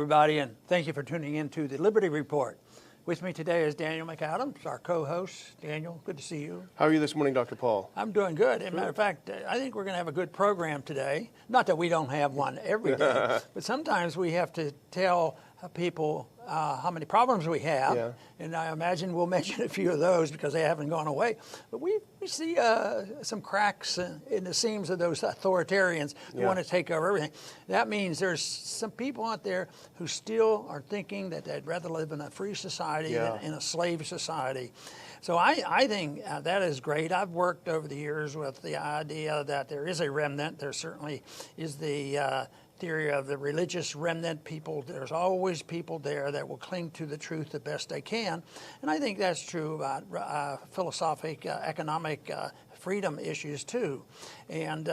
everybody, and thank you for tuning in to the Liberty Report. With me today is Daniel McAdams, our co-host. Daniel, good to see you. How are you this morning, Dr. Paul? I'm doing good. As a matter of fact, I think we're going to have a good program today. Not that we don't have one every day, but sometimes we have to tell people how many problems we have, and I imagine we'll mention a few of those because they haven't gone away. But we see some cracks in the seams of those authoritarians who want to take over everything. That means there's some people out there who still are thinking that they'd rather live in a free society than in a slave society. So I think that is great. I've worked over the years with the idea that there is a remnant. There certainly is the theory of the religious remnant people. There's always people there that will cling to the truth the best they can. And I think that's true about philosophic, economic freedom issues too. And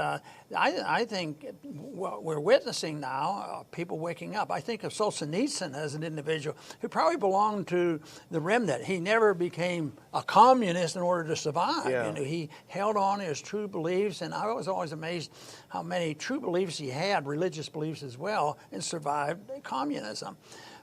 I think what we're witnessing now, people waking up. I think of Solzhenitsyn as an individual who probably belonged to the remnant. He never became a communist in order to survive. You know, he held on to his true beliefs, and I was always amazed how many true beliefs he had, religious beliefs as well, and survived communism.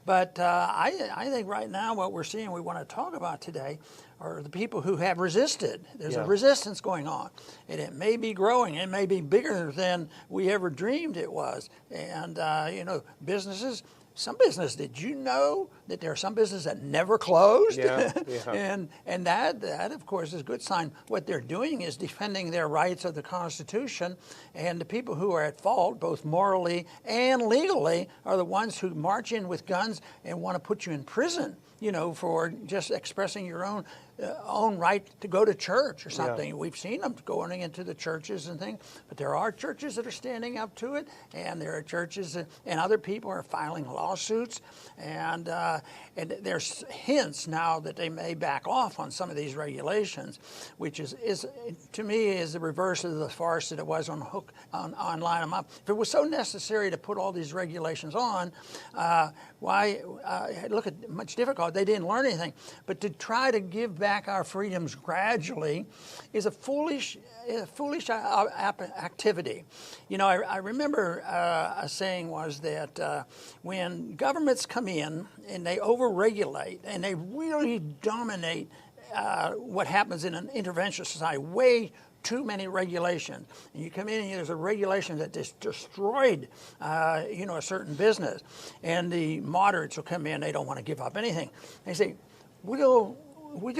But I think right now what we're seeing, we want to talk about today, are the people who have resisted. There's a resistance going on, and it may be growing. It may be bigger than we ever dreamed it was. And, you know, businesses, some business, did you know that there are some businesses that never closed? And that, of course, is a good sign. What they're doing is defending their rights of the Constitution, and the people who are at fault, both morally and legally, are the ones who march in with guns and want to put you in prison, you know, for just expressing your own right to go to church or something. We've seen them going into the churches and things, but there are churches that are standing up to it, and there are churches and other people are filing lawsuits, and there's hints now that they may back off on some of these regulations, which is to me is the reverse of the farce that it was on line 'em up. If it was so necessary to put all these regulations on, why look at much difficult? They didn't learn anything, but to try to give back our freedoms gradually is a foolish activity. You know, I remember a saying was that when governments come in and they overregulate and they really dominate what happens in an intervention society, way too many regulations, and you come in and there's a regulation that just destroyed, you know, a certain business, and the moderates will come in, they don't want to give up anything. They say, we'll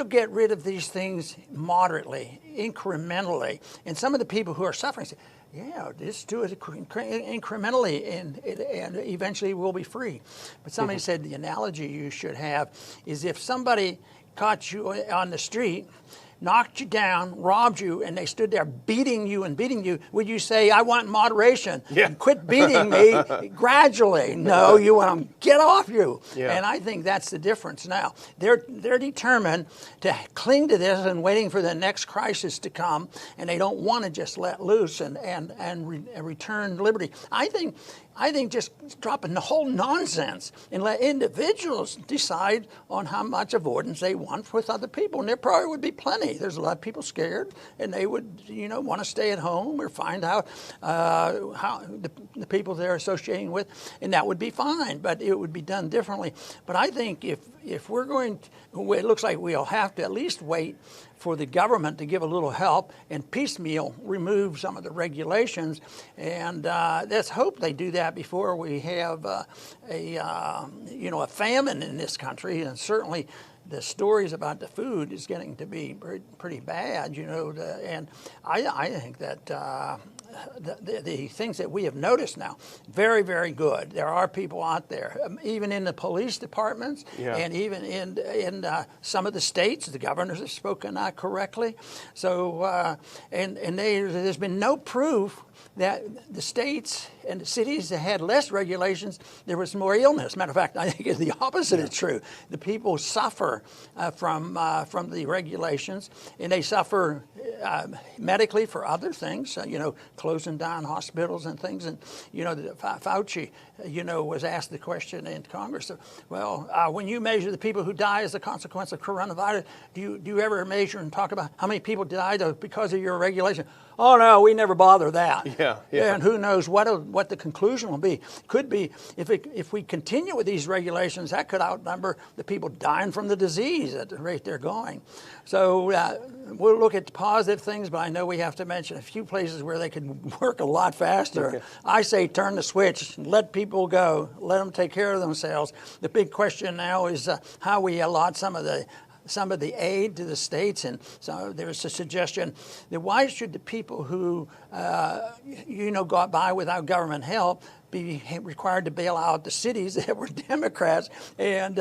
get rid of these things moderately, incrementally. And some of the people who are suffering say, yeah, just do it incrementally, and eventually we'll be free. But somebody said the analogy you should have is if somebody caught you on the street, knocked you down, robbed you, and they stood there beating you, would you say, I want moderation, and quit beating me gradually? No, you want them, get off you. And I think that's the difference now. They're determined to cling to this and waiting for the next crisis to come, and they don't want to just let loose and return liberty. I think just dropping the whole nonsense and let individuals decide on how much avoidance they want with other people. And there probably would be plenty. There's a lot of people scared, and they would, you know, want to stay at home or find out how the people they're associating with, and that would be fine, but it would be done differently. But I think if we're going to, it looks like we'll have to at least wait for the government to give a little help and piecemeal remove some of the regulations, and let's hope they do that before we have a famine in this country. And certainly the stories about the food is getting to be pretty bad, you know, and I think that the things that we have noticed now, very, very good. There are people out there, even in the police departments, and even in some of the states, the governors have spoken out correctly. So, there's been no proof that the states and the cities that had less regulations, there was more illness. Matter of fact, I think the opposite is true. The people suffer from the regulations, and they suffer medically for other things, closing down hospitals and things. And, Fauci, was asked the question in Congress, when you measure the people who die as a consequence of coronavirus, do you ever measure and talk about how many people died because of your regulation? oh no, we never bother that. Yeah. And who knows what the conclusion will be. Could be, if we continue with these regulations, that could outnumber the people dying from the disease at the rate they're going. So we'll look at positive things, but I know we have to mention a few places where they could work a lot faster. Okay. I say turn the switch, let people go, let them take care of themselves. The big question now is how we allot some of the aid to the states, and so there's a suggestion that why should the people who got by without government help be required to bail out the cities that were Democrats and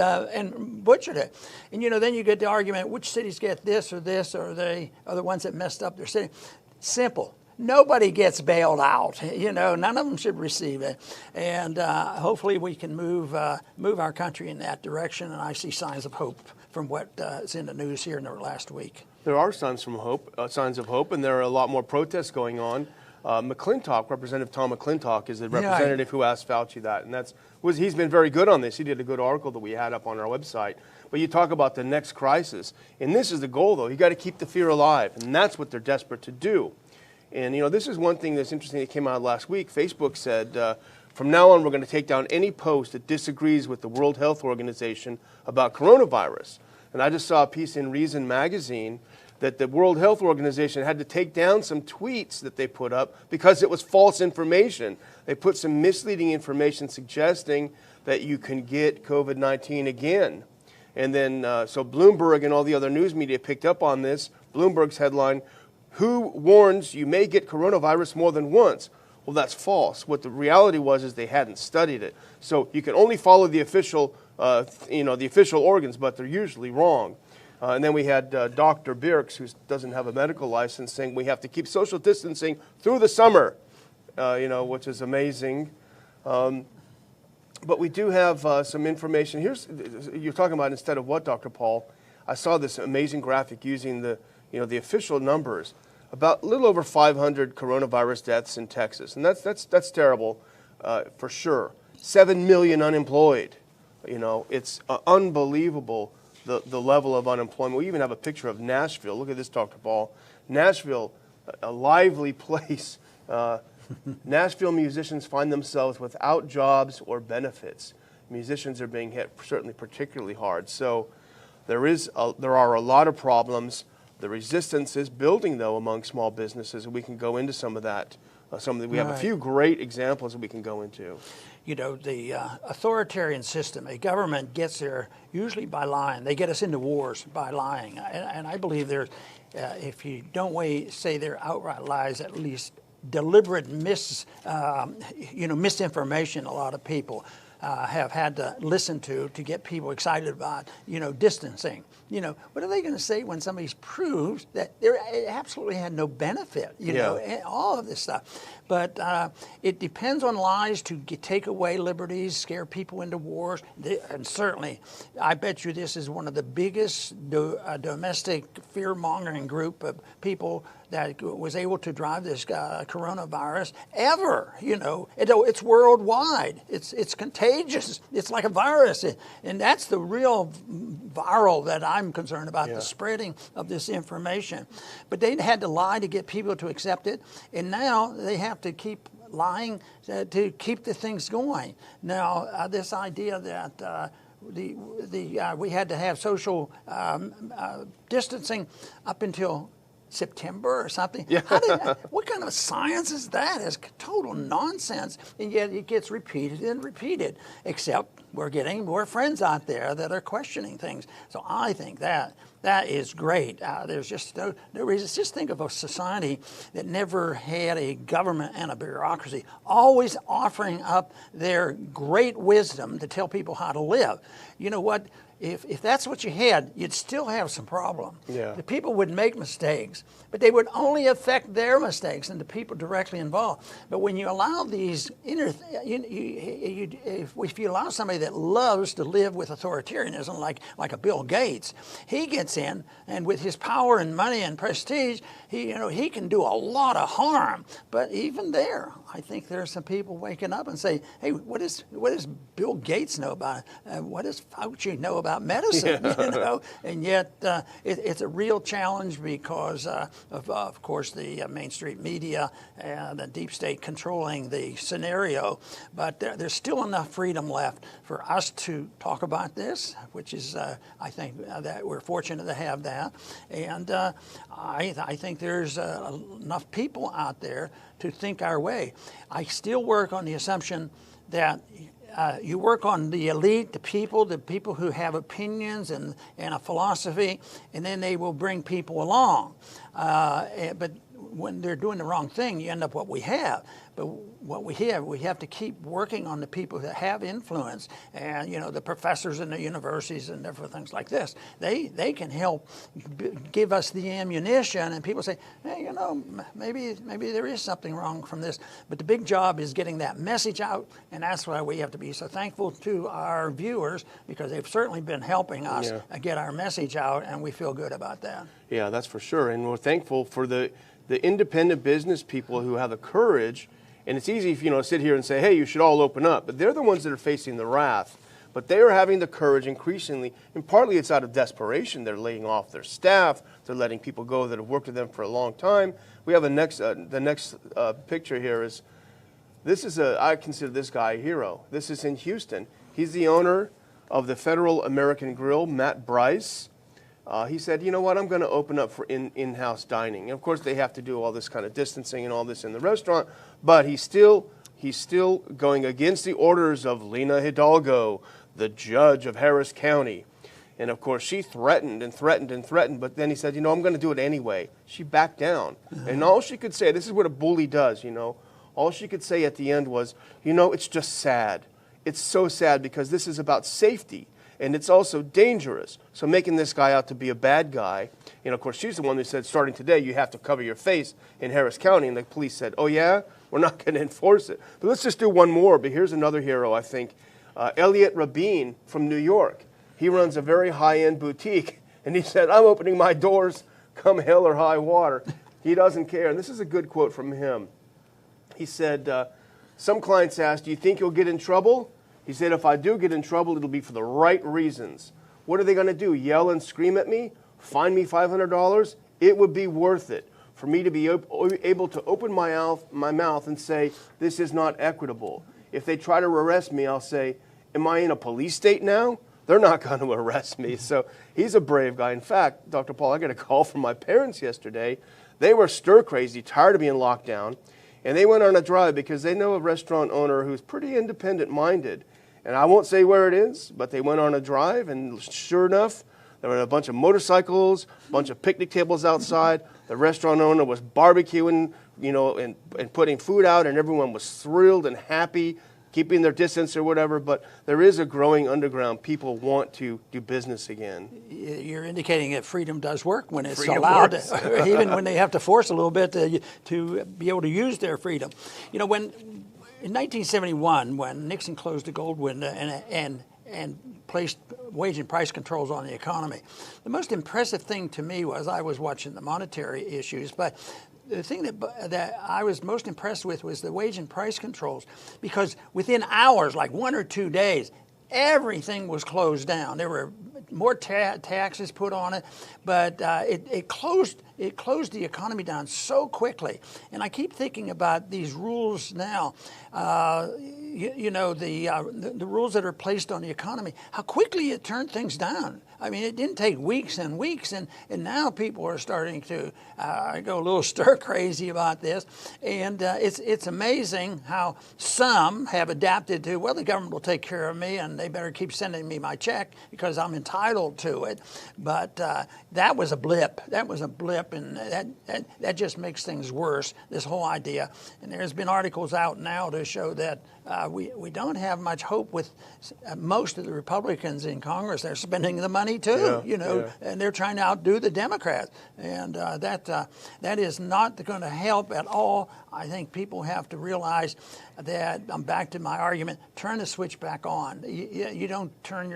butchered it. And then you get the argument, which cities get this, or they are the ones that messed up their city. Simple. Nobody gets bailed out. None of them should receive it. And hopefully we can move our country in that direction. And I see signs of hope from what is in the news here in the last week. There are signs of hope, and there are a lot more protests going on. McClintock, Representative Tom McClintock, is the representative who asked Fauci that, and he's been very good on this. He did a good article that we had up on our website. But you talk about the next crisis, and this is the goal, though. You got to keep the fear alive, and that's what they're desperate to do. And this is one thing that's interesting that came out last week. Facebook said, from now on, we're going to take down any post that disagrees with the World Health Organization about coronavirus. And I just saw a piece in Reason magazine that the World Health Organization had to take down some tweets that they put up because it was false information. They put some misleading information suggesting that you can get COVID-19 again. And then, so Bloomberg and all the other news media picked up on this. Bloomberg's headline, "Who warns you may get coronavirus more than once?" Well, that's false. What the reality was is they hadn't studied it. So you can only follow the official, the official organs, but they're usually wrong. And then we had Dr. Birx, who doesn't have a medical license, saying we have to keep social distancing through the summer, which is amazing. But we do have some information. You're talking about instead of what, Dr. Paul? I saw this amazing graphic using the official numbers. About a little over 500 coronavirus deaths in Texas, and that's terrible, for sure. 7 million unemployed. It's unbelievable. The level of unemployment. We even have a picture of Nashville. Look at this, Dr. Paul. Nashville, a lively place. Nashville musicians find themselves without jobs or benefits. Musicians are being hit certainly particularly hard. So there are a lot of problems. The resistance is building, though, among small businesses, and we can go into some of that. We have a few great examples that we can go into. The authoritarian system, a government gets there usually by lying. They get us into wars by lying. And I believe if you don't say they're outright lies, at least deliberate misinformation a lot of people have had to listen to get people excited about, distancing. What are they going to say when somebody proves that it absolutely had no benefit, and all of this stuff. But it depends on lies to take away liberties, scare people into wars. And certainly, I bet you this is one of the biggest domestic fear-mongering group of people that was able to drive this coronavirus ever. It's worldwide. It's contagious. It's like a virus, and that's the real viral that I'm concerned about, the spreading of this information. But they had to lie to get people to accept it, and now they have to keep lying to keep the things going. Now, this idea that we had to have social distancing up until September or something. Yeah. What kind of science is that? It's total nonsense. And yet it gets repeated and repeated, except we're getting more friends out there that are questioning things. So I think that is great. There's just no reason. Just think of a society that never had a government and a bureaucracy, always offering up their great wisdom to tell people how to live. You know what? If that's what you had, you'd still have some problem. Yeah. The people would make mistakes, but they would only affect their mistakes and the people directly involved. But when you allow these if you allow somebody that loves to live with authoritarianism, like a Bill Gates, he gets in, and with his power and money and prestige, he can do a lot of harm. But even there, I think there are some people waking up and say, hey, what does Bill Gates know about it? What does Fauci know about medicine? Yeah. You know? And yet it's a real challenge because of course, the Main Street media and the deep state controlling the scenario. But there's still enough freedom left for us to talk about this, which is, I think, that we're fortunate to have that. And I think there's enough people out there to think our way. I still work on the assumption that you work on the elite, the people who have opinions and a philosophy, and then they will bring people along. But when they're doing the wrong thing, you end up what we have. But what we have to keep working on the people that have influence, and the professors in the universities and different things like this. They can help give us the ammunition, and people say, hey, maybe there is something wrong from this. But the big job is getting that message out, and that's why we have to be so thankful to our viewers, because they've certainly been helping us get our message out, and we feel good about that. Yeah, that's for sure, and we're thankful for the independent business people who have the courage. And it's easy, to sit here and say, hey, you should all open up. But they're the ones that are facing the wrath. But they are having the courage increasingly, and partly it's out of desperation. They're laying off their staff. They're letting people go that have worked with them for a long time. We have the next picture here is, I consider this guy a hero. This is in Houston. He's the owner of the Federal American Grill, Matt Bryce. He said, you know what, I'm going to open up for in-house dining. And of course, they have to do all this kind of distancing and all this in the restaurant, but he's still going against the orders of Lena Hidalgo, the judge of Harris County. And of course, she threatened and threatened and threatened, but then he said, I'm going to do it anyway. She backed down. And all she could say, this is what a bully does, all she could say at the end was, it's just sad. It's so sad because this is about safety. And it's also dangerous. So making this guy out to be a bad guy, and of course she's the one who said, starting today, you have to cover your face in Harris County. And the police said, oh yeah, we're not going to enforce it. But let's just do one more. But here's another hero, I think. Elliot Rabin from New York. He runs a very high-end boutique. And he said, I'm opening my doors come hell or high water. He doesn't care. And this is a good quote from him. He said, some clients asked, do you think you'll get in trouble? He said, if I do get in trouble, it'll be for the right reasons. What are they going to do, yell and scream at me? Fine me $500? It would be worth it for me to be able to open my mouth and say, this is not equitable. If they try to arrest me, I'll say, am I in a police state now? They're not going to arrest me. So he's a brave guy. In fact, Dr. Paul, I got a call from my parents yesterday. They were stir crazy, tired of being locked down, and they went on a drive because they know a restaurant owner who's pretty independent-minded. And I won't say where it is, but they went on a drive, and sure enough, there were a bunch of motorcycles, a bunch of picnic tables outside. The restaurant owner was barbecuing, and putting food out, and everyone was thrilled and happy, keeping their distance or whatever. But there is a growing underground. People want to do business again. You're indicating that freedom does work when it's allowed, even when they have to force a little bit to be able to use their freedom. In 1971, when Nixon closed the gold window and placed wage and price controls on the economy, the most impressive thing to me was I was watching the monetary issues, but the thing that I was most impressed with was the wage and price controls, because within hours, like 1 or 2 days, everything was closed down. There were more taxes put on it, but it closed the economy down so quickly. And I keep thinking about these rules now. The rules that are placed on the economy, how quickly it turned things down. I mean, it didn't take weeks and weeks, and now people are starting to go a little stir crazy about this. And it's amazing how some have adapted to, well, the government will take care of me, and they better keep sending me my check because I'm entitled to it. But that was a blip. That was a blip, and that just makes things worse, this whole idea. And there's been articles out now to show that we don't have much hope with most of the Republicans in Congress. They're spending the money money too, Yeah. and they're trying to outdo the Democrats. And that is not going to help at all. I think people have to realize that, I'm back to my argument, turn the switch back on. You don't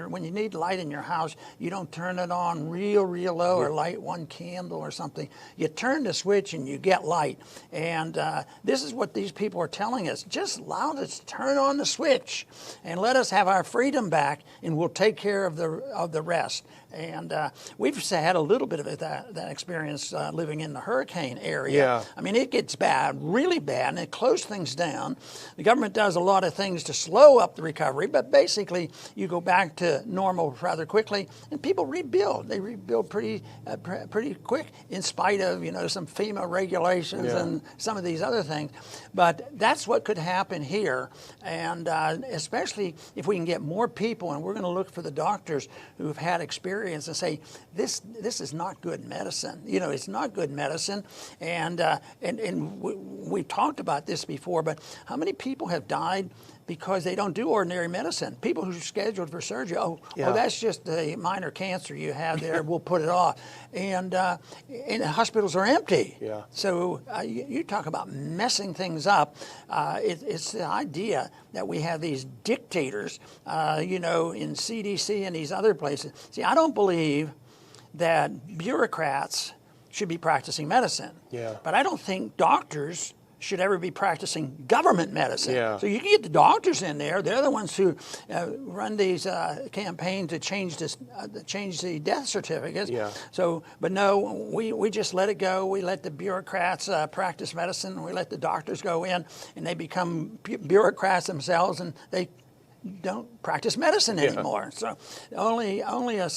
when you need light in your house, you don't turn it on real low or light one candle or something. You turn the switch and you get light. And this is what these people are telling us. Just allow us to turn on the switch and let us have our freedom back, and we'll take care of the rest. And we've had a little bit of that experience living in the hurricane area. Yeah. I mean, it gets bad, really bad, and it closed things down. The government does a lot of things to slow up the recovery, but basically you go back to normal rather quickly, and people rebuild. They rebuild pretty quick, in spite of some FEMA regulations and some of these other things. But that's what could happen here, and especially if we can get more people, and we're going to look for the doctors who've had experience and say, this is not good medicine. It's not good medicine, and we've talked about this before, but how many people have died because they don't do ordinary medicine? People who are scheduled for surgery, that's just a minor cancer you have there, we'll put it off. And the hospitals are empty. Yeah. So you talk about messing things up. It's the idea that we have these dictators, in CDC and these other places. See, I don't believe that bureaucrats should be practicing medicine. Yeah. But I don't think doctors should ever be practicing government medicine. Yeah. So you can get the doctors in there. They're the ones who run these campaigns to change the death certificates. Yeah. So, but no, we just let it go. We let the bureaucrats practice medicine. We let the doctors go in, and they become bureaucrats themselves, and they don't practice medicine anymore. So only a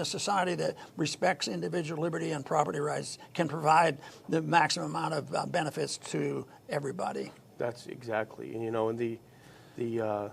society that respects individual liberty and property rights can provide the maximum amount of benefits to everybody. That's exactly, and the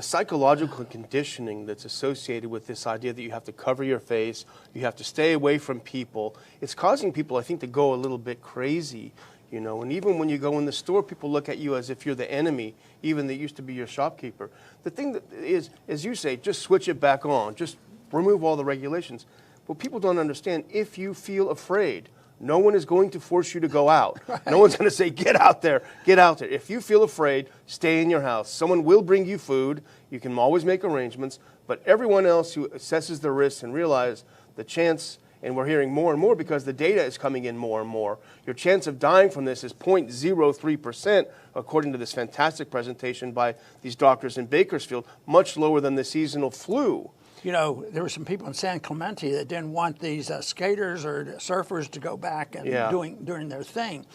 psychological conditioning that's associated with this idea that you have to cover your face, you have to stay away from people, it's causing people, I think, to go a little bit crazy. And even when you go in the store, people look at you as if you're the enemy, even that used to be your shopkeeper. The thing that is, as you say, just switch it back on. Just remove all the regulations. But people don't understand, if you feel afraid, no one is going to force you to go out. Right. No one's going to say, get out there, get out there. If you feel afraid, stay in your house. Someone will bring you food. You can always make arrangements. But everyone else who assesses the risks and realize the chance, and we're hearing more and more because the data is coming in more and more, your chance of dying from this is 0.03%, according to this fantastic presentation by these doctors in Bakersfield, much lower than the seasonal flu. There were some people in San Clemente that didn't want these skaters or surfers to go back and doing their thing.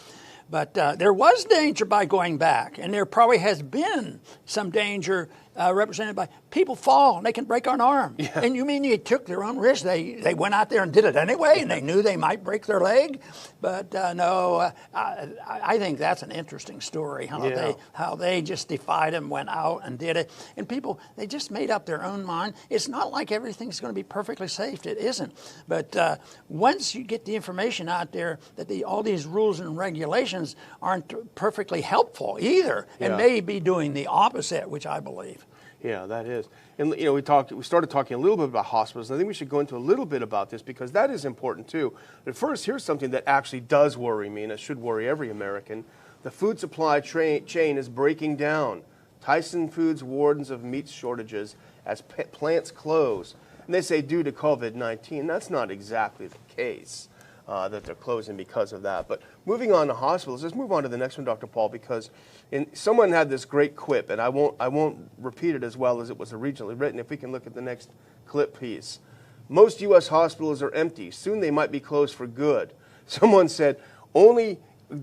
But there was danger by going back, and there probably has been some danger represented by people fall and they can break an arm. Yeah. And you mean they took their own risk? They went out there and did it anyway, and they knew they might break their leg. But no, I think that's an interesting story, how they just defied them, went out and did it. And people, they just made up their own mind. It's not like everything's going to be perfectly safe. It isn't. But once you get the information out there that all these rules and regulations aren't perfectly helpful either, and may be doing the opposite, which I believe. Yeah, that is. And we started talking a little bit about hospitals. I think we should go into a little bit about this because that is important too. But first, here's something that actually does worry me, and it should worry every American. The food supply chain is breaking down. Tyson Foods warns of meat shortages as plants close. And they say due to COVID-19. That's not exactly the case. That they're closing because of that. But moving on to hospitals, let's move on to the next one, Dr. Paul, because someone had this great quip, and I won't repeat it as well as it was originally written. If we can look at the next clip piece. Most U.S. hospitals are empty. Soon they might be closed for good. Someone said only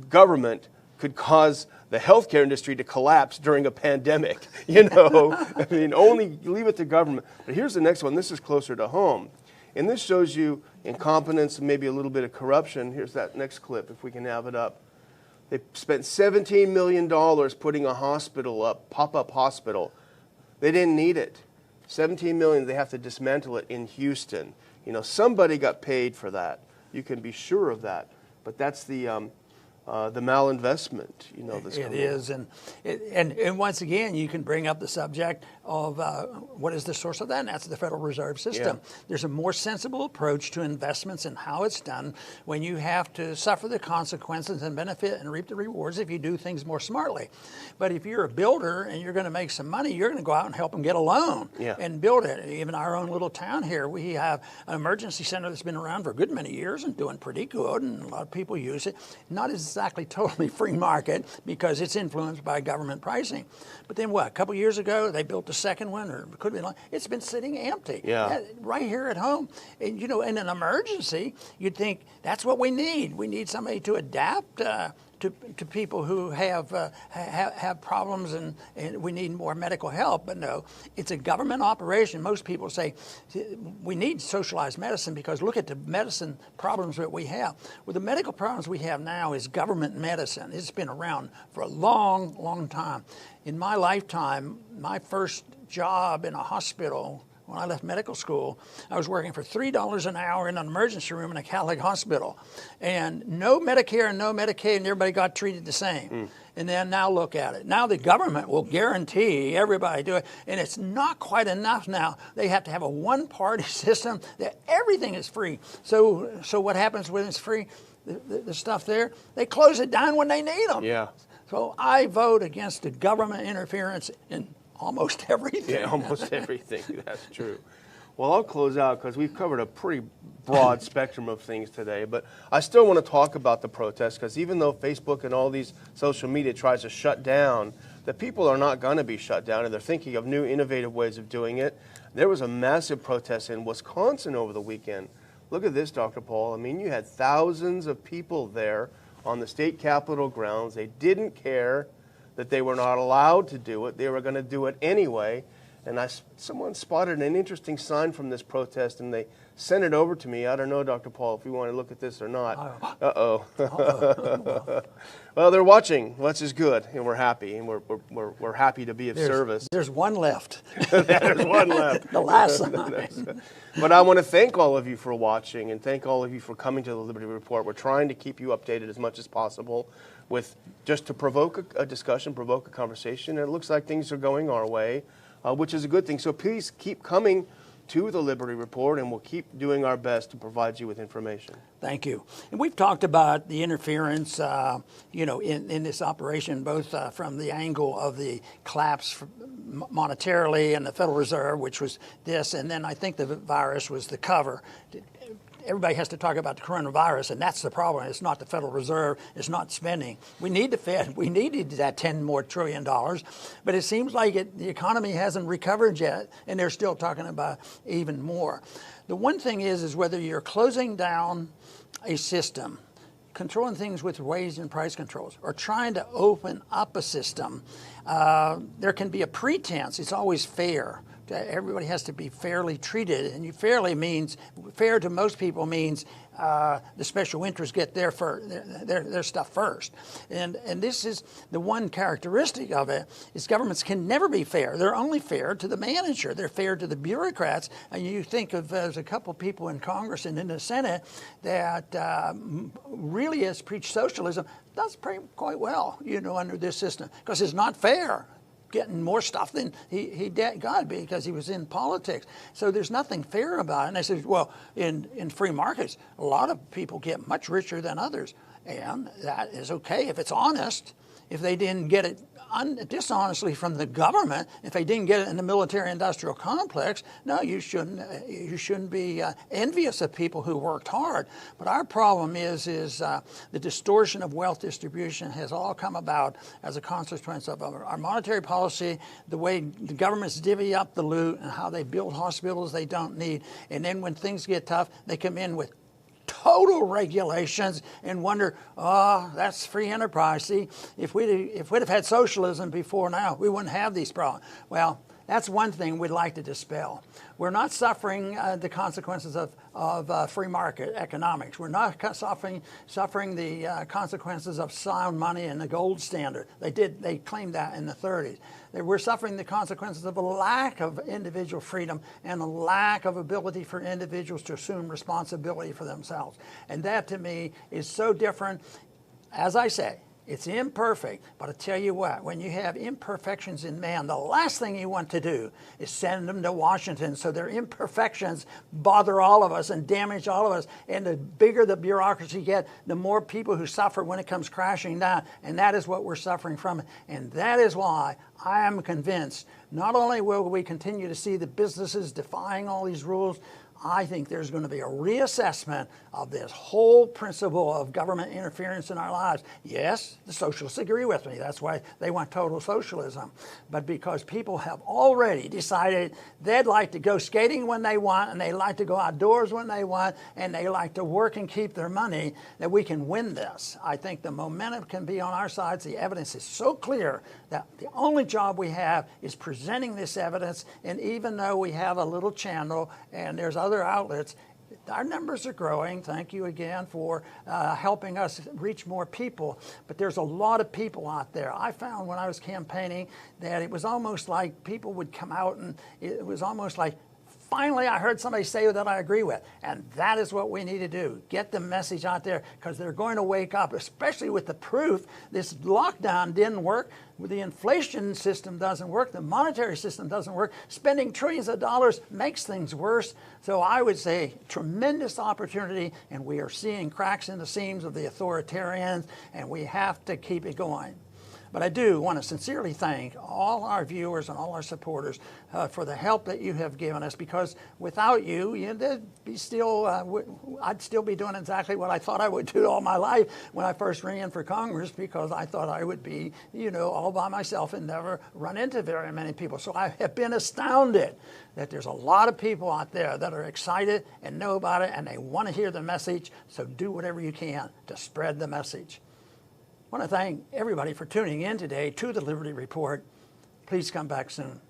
government could cause the healthcare industry to collapse during a pandemic. I mean, only leave it to government. But here's the next one. This is closer to home. And this shows you incompetence and maybe a little bit of corruption. Here's that next clip, if we can have it up. They spent $17 million putting a hospital up, pop-up hospital. They didn't need it. $17 million, they have to dismantle it in Houston. Somebody got paid for that. You can be sure of that. But that's the the malinvestment, that's It coming. is, and once again, you can bring up the subject of what is the source of that, and that's the Federal Reserve System. Yeah. There's a more sensible approach to investments and how it's done when you have to suffer the consequences and benefit and reap the rewards if you do things more smartly. But if you're a builder and you're going to make some money, you're going to go out and help them get a loan and build it. Even our own little town here, we have an emergency center that's been around for a good many years and doing pretty good, and a lot of people use it. Not exactly totally free market because it's influenced by government pricing. But then what, a couple years ago, they built a second one, or it could have been, it's been sitting empty right here at home. And in an emergency, you'd think that's what we need. We need somebody to adapt to people who have problems and we need more medical help. But no, it's a government operation. Most people say we need socialized medicine because look at the medicine problems that we have. Well, the medical problems we have now is government medicine. It's been around for a long, long time. In my lifetime, my first job in a hospital, when I left medical school, I was working for $3 an hour in an emergency room in a Catholic hospital. And no Medicare and no Medicaid, and everybody got treated the same. And then now look at it. Now the government will guarantee everybody do it. And it's not quite enough now. They have to have a one-party system that everything is free. So what happens when it's free? The stuff there, they close it down when they need them. Yeah. So I vote against the government interference in almost everything. Yeah, almost everything. That's true. Well, I'll close out because we've covered a pretty broad spectrum of things today. But I still want to talk about the protests because even though Facebook and all these social media tries to shut down, the people are not going to be shut down, and they're thinking of new innovative ways of doing it. There was a massive protest in Wisconsin over the weekend. Look at this, Dr. Paul. I mean, you had thousands of people there on the state capitol grounds. They didn't care that they were not allowed to do it. They were going to do it anyway. And someone spotted an interesting sign from this protest, and they sent it over to me. I don't know, Dr. Paul, if you want to look at this or not. Uh-oh. Well, they're watching, which is good, and we're happy, and we're happy to be of service. There's one left. There's one left. The last sign. But I want to thank all of you for watching, and thank all of you for coming to the Liberty Report. We're trying to keep you updated as much as possible with just to provoke a discussion, provoke a conversation. And it looks like things are going our way, which is a good thing. So please keep coming to the Liberty Report, and we'll keep doing our best to provide you with information. Thank you. And we've talked about the interference, in this operation, both from the angle of the collapse monetarily and the Federal Reserve, which was this, and then I think the virus was the cover. Everybody has to talk about the coronavirus, and that's the problem. It's not the Federal Reserve. It's not spending. We need the Fed. We needed that $10 more trillion, but it seems like the economy hasn't recovered yet, and they're still talking about even more. The one thing is whether you're closing down a system, controlling things with wage and price controls, or trying to open up a system, there can be a pretense. It's always fair. Everybody has to be fairly treated, and fairly means fair to most people means the special interests get their stuff first, and this is the one characteristic of it is governments can never be fair. They're only fair to the manager. They're fair to the bureaucrats. And you think of there's a couple people in Congress and in the Senate that really has preached socialism. Does quite well, under this system because it's not fair. Getting more stuff than he got because he was in politics. So there's nothing fair about it. And I said, well, in free markets, a lot of people get much richer than others. And that is okay if it's honest. If they didn't get it dishonestly from the government, if they didn't get it in the military-industrial complex, no, you shouldn't be envious of people who worked hard. But our problem is the distortion of wealth distribution has all come about as a consequence of our monetary policy, the way the governments divvy up the loot, and how they build hospitals they don't need. And then when things get tough, they come in with total regulations and wonder, that's free enterprise. See, if we'd have had socialism before now, we wouldn't have these problems. Well, that's one thing we'd like to dispel. We're not suffering the consequences of free market economics. We're not suffering the consequences of sound money and the gold standard. They claimed that in the 30s. We're suffering the consequences of a lack of individual freedom and a lack of ability for individuals to assume responsibility for themselves. And that, to me, is so different. As I say, it's imperfect, but I tell you what, when you have imperfections in man, the last thing you want to do is send them to Washington so their imperfections bother all of us and damage all of us. And the bigger the bureaucracy gets, the more people who suffer when it comes crashing down. And that is what we're suffering from. And that is why I am convinced not only will we continue to see the businesses defying all these rules, I think there's going to be a reassessment of this whole principle of government interference in our lives. Yes, the socialists agree with me. That's why they want total socialism. But because people have already decided they'd like to go skating when they want, and they like to go outdoors when they want, and they like to work and keep their money, that we can win this. I think the momentum can be on our side. The evidence is so clear that the only job we have is presenting this evidence. And even though we have a little channel and there's other outlets, our numbers are growing. Thank you again for helping us reach more people. But there's a lot of people out there. I found when I was campaigning that it was almost like people would come out and it was almost like, finally, I heard somebody say that I agree with. And that is what we need to do. Get the message out there, because they're going to wake up, especially with the proof. This lockdown didn't work. The inflation system doesn't work. The monetary system doesn't work. Spending trillions of dollars makes things worse. So I would say tremendous opportunity, and we are seeing cracks in the seams of the authoritarians, and we have to keep it going. But I do want to sincerely thank all our viewers and all our supporters for the help that you have given us, because without you, I'd still be doing exactly what I thought I would do all my life when I first ran for Congress, because I thought I would be, all by myself and never run into very many people. So I have been astounded that there's a lot of people out there that are excited and know about it, and they want to hear the message. So do whatever you can to spread the message. I want to thank everybody for tuning in today to the Liberty Report. Please come back soon.